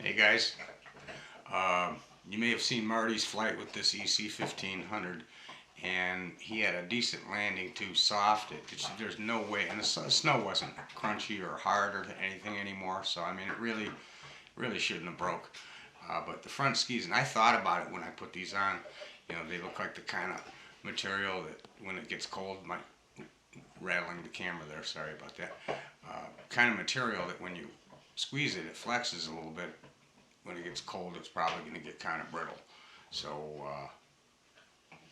Hey guys, you may have seen Marty's flight with this EC-1500, and he had a decent landing, too soft. There's no way, and the snow wasn't crunchy or hard or anything anymore, so I mean it really shouldn't have broke. But the front skis, and I thought about it when I put these on, they look like the kind of material that when it gets cold, might rattling the camera there, sorry about that, kind of material that when you squeeze it, it flexes a little bit. When it gets cold, it's probably going to get kind of brittle. So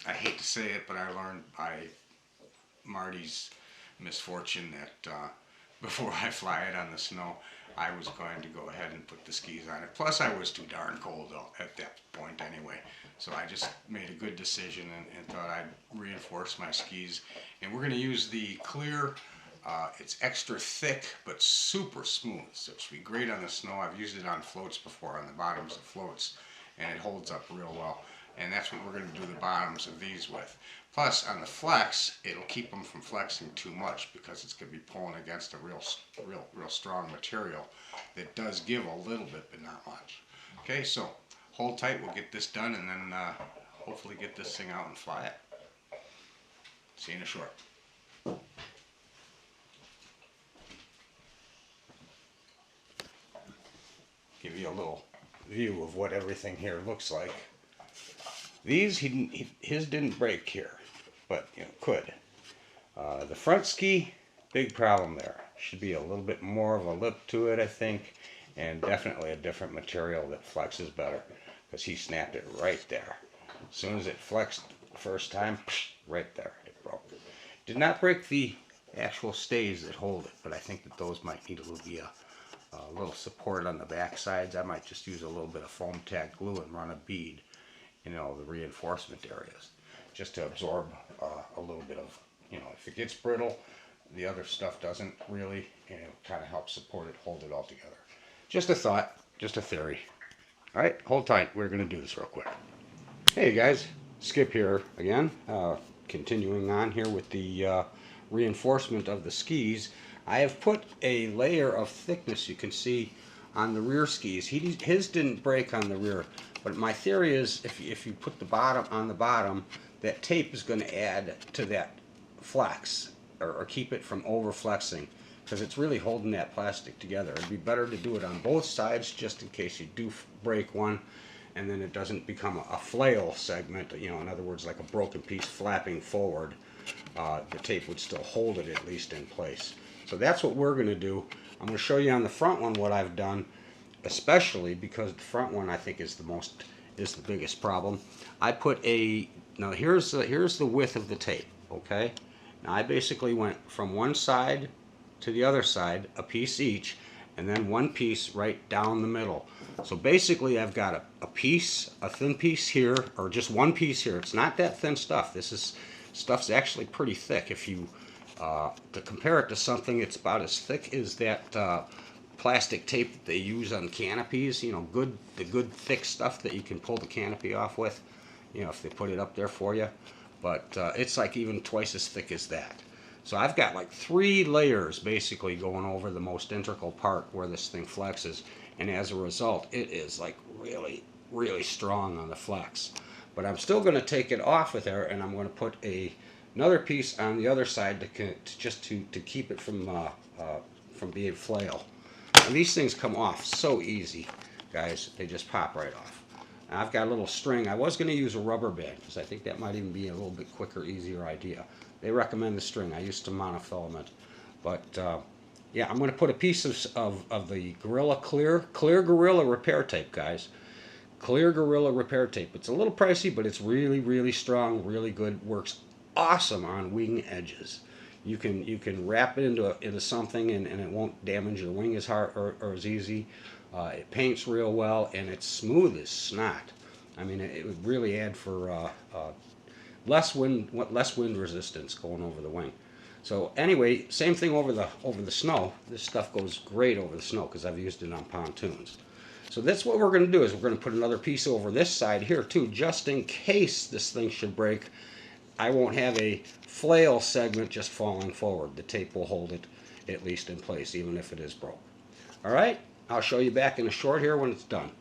I hate to say it, but I learned by Marty's misfortune that before I fly it on the snow, I was going to go ahead and put the skis on it. Plus, I was too darn cold at that point anyway. So I just made a good decision and thought I'd reinforce my skis. And we're going to use the clear. It's extra thick but super smooth, so it should be great on the snow. I've used it on floats before, on the bottoms of floats, and it holds up real well. And that's what we're going to do the bottoms of these with. Plus, on the flex, it'll keep them from flexing too much because it's going to be pulling against a real strong material that does give a little bit, but not much. Okay, so hold tight. We'll get this done, and then hopefully get this thing out and fly it. See you in a short. Give you a little view of what everything here looks like. These, his didn't break here, but could. The front ski, big problem there. Should be a little bit more of a lip to it, I think, and definitely a different material that flexes better, because he snapped it right there. As soon as it flexed the first time, right there, it broke. Did not break the actual stays that hold it, but I think that those might need a little support on the back sides. I might just use a little bit of foam tack glue and run a bead, the reinforcement areas, just to absorb a little bit of, if it gets brittle, the other stuff doesn't really, kind of help support it, hold it all together. Just a thought, just a theory. All right, hold tight. We're going to do this real quick. Hey guys, Skip here again, continuing on here with the reinforcement of the skis. I have put a layer of thickness, you can see, on the rear skis. His didn't break on the rear, but my theory is if you put the bottom on the bottom, that tape is going to add to that flex, or keep it from over flexing, because it's really holding that plastic together. It'd be better to do it on both sides, just in case you do break one, and then it doesn't become a flail segment, in other words, like a broken piece flapping forward. The tape would still hold it at least in place. So that's what we're going to do. I'm going to show you on the front one what I've done, especially because the front one I think is the biggest problem. I put now here's the width of the tape, okay? Now I basically went from one side to the other side, a piece each, and then one piece right down the middle. So basically I've got a thin piece here, or just one piece here. It's not that thin stuff. Stuff's actually pretty thick. If you to compare it to something, it's about as thick as that plastic tape that they use on canopies. The good thick stuff that you can pull the canopy off with. If they put it up there for you. But it's like even twice as thick as that. So I've got like 3 layers basically going over the most integral part where this thing flexes, and as a result, it is like really strong on the flex. But I'm still going to take it off of there, and I'm going to put another piece on the other side to keep it from being flail. And these things come off so easy, guys. They just pop right off. And I've got a little string. I was going to use a rubber band because I think that might even be a little bit quicker, easier idea. They recommend the string. I used some monofilament, but yeah, I'm going to put a piece of the Gorilla clear Gorilla repair tape, guys. Clear Gorilla repair tape. It's a little pricey, but it's really strong, really good. Works awesome on wing edges. You can wrap it into something and it won't damage your wing as hard or as easy. It paints real well, and it's smooth as snot. I mean, it would really add for less wind resistance going over the wing. So anyway, same thing over the snow. This stuff goes great over the snow because I've used it on pontoons. So that's what we're going to do, is we're going to put another piece over this side here too, just in case this thing should break. I won't have a flail segment just falling forward. The tape will hold it at least in place, even if it is broke. All right? I'll show you back in a short here when it's done.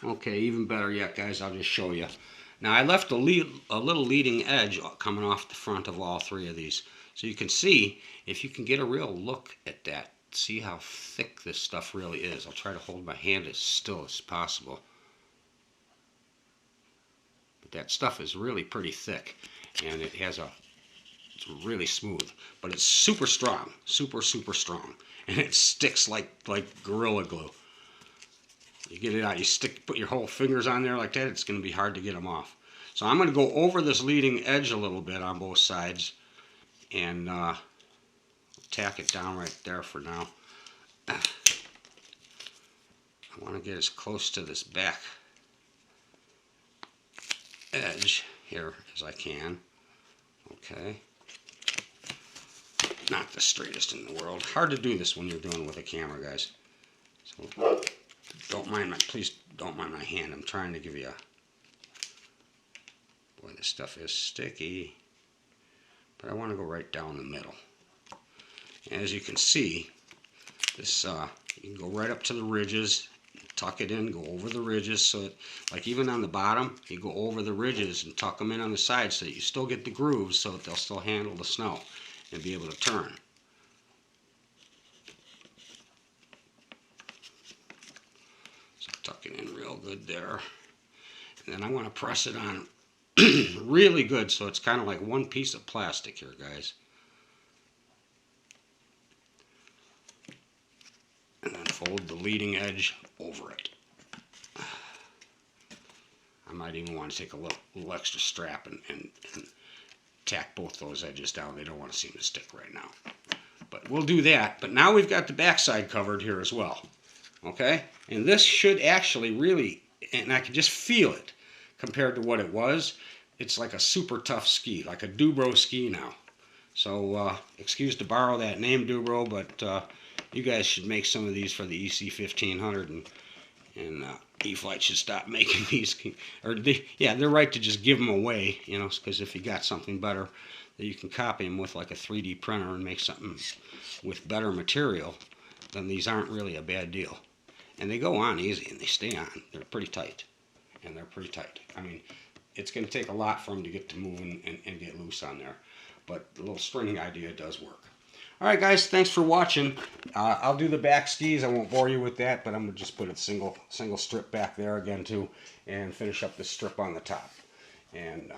Okay, even better yet, guys, I'll just show you. Now, I left a little leading edge coming off the front of all three of these. So you can see, if you can get a real look at that, see how thick this stuff really is. I'll try to hold my hand as still as possible. But that stuff is really pretty thick, and it's really smooth. But it's super strong, super strong. And it sticks like Gorilla Glue. You get it out, put your whole fingers on there like that, it's going to be hard to get them off. So I'm going to go over this leading edge a little bit on both sides and tack it down right there for now. I want to get as close to this back edge here as I can. Okay. Not the straightest in the world. Hard to do this when you're doing it with a camera, guys. So please don't mind my hand. I'm trying to give you a... Boy, this stuff is sticky. But I want to go right down the middle. And as you can see, this you can go right up to the ridges, tuck it in, go over the ridges, so that, like even on the bottom, you go over the ridges and tuck them in on the sides so that you still get the grooves so that they'll still handle the snow and be able to turn. Tuck it in real good there. And then I want to press it on really good so it's kind of like one piece of plastic here, guys. And then fold the leading edge over it. I might even want to take a little extra strap and tack both those edges down. They don't want to seem to stick right now. But we'll do that. But now we've got the backside covered here as well. Okay, and this should actually really, and I can just feel it compared to what it was. It's like a super tough ski, like a Dubro ski now. So excuse to borrow that name, Dubro, but you guys should make some of these for the EC-1500, and E-Flite should stop making these. Or they're right to just give them away, you know, because if you got something better that you can copy them with, like a 3D printer, and make something with better material, then these aren't really a bad deal. And they go on easy, and they stay on. They're pretty tight, and they're pretty tight. I mean, it's going to take a lot for them to get to moving and get loose on there. But the little stringing idea does work. All right, guys, thanks for watching. I'll do the back skis. I won't bore you with that, but I'm going to just put a single strip back there again, too, and finish up this strip on the top. And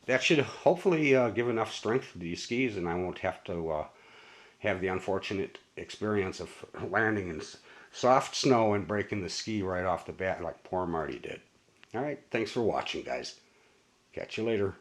that should hopefully give enough strength to these skis, and I won't have to have the unfortunate experience of landing in soft snow and breaking the ski right off the bat like poor Marty did. All right, thanks for watching, guys. Catch you later.